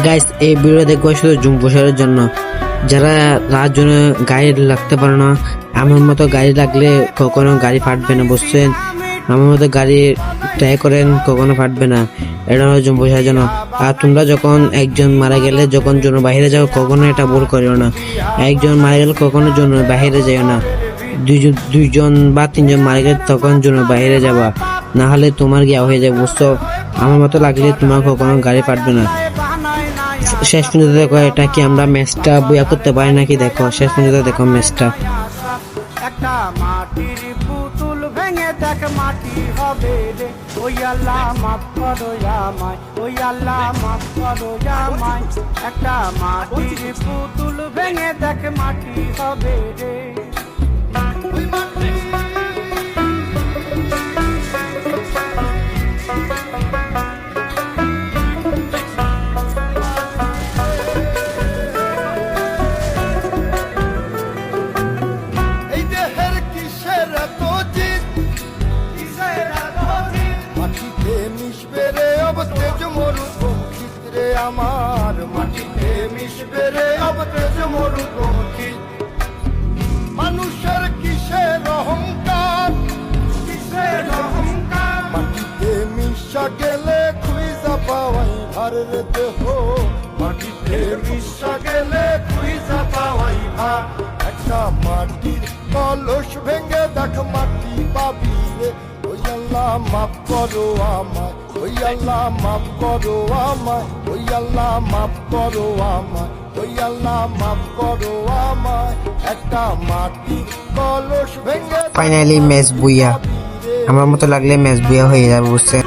Guys এই video দেখবো শুধু জুম পোষারের জন্য। যারা রাত জন্য গাড়ি লাগতে পারে না, আমার মতো গাড়ি লাগলে কখনো গাড়ি ফাটবে না, বুঝছেন? আমার মতো গাড়ি ট্রাই করেন, কখনো ফাটবে না। এটা হলো জুম পোষার জন্য। আর তোমরা যখন একজন মারা গেলে যখন জন্য বাইরে যাও, কখনো এটা ভুল করিও না। একজন মারা গেলে কখনো জন্য বাইরে যাও না। দুইজন বা তিনজন মারা গেলে তখন জন্য বাইরে যাবা, না হলে তোমার গিয়া হয়ে যাবে, বুঝছো? আমার মতো লাগলে তোমার কখনো গাড়ি ফাটবে না। শেষ পর্যন্ত দেখো এটা কি আমরা ম্যাচটা বইয়া করতে পারি নাকি, দেখো শেষ পর্যন্ত দেখো ম্যাচটা। একটা মাটির পুতুল ভেঙে দেখ মাটি হবে রে। ওই আল্লাহ মাফ করো আমায়, ওই আল্লাহ মাফ করো আমায়। একটা মাটির পুতুল ভেঙে দেখ মাটি হবে রে। আমার মাটিতে মিশবে রে অবতেজ মরুভূমি। মানুষের কিসের অহংকার, কিসের অহংকার। মাটিতে মিশা গেলে খুঁজা পাওয়াই ভার রে দেহ। মাটিতে মিশা গেলে খুঁজা পাওয়াই ভার। একটা মাটির কলস ভেঙে দেখ মাটি পাবি রে। ওই আল্লাহ মাফ করো আমায়, ওই আল্লাহ মাফ করো আমায়, ওই আল্লাহ মাফ করো আমায়, ওই আল্লাহ মাফ করো আমায়। একটা মাটি কলস ভেঙে ফাইনালি ম্যাচ বুইয়া। আমার মতো লাগলে ম্যাচ বুইয়া হয়ে যাবে, বুঝছেন?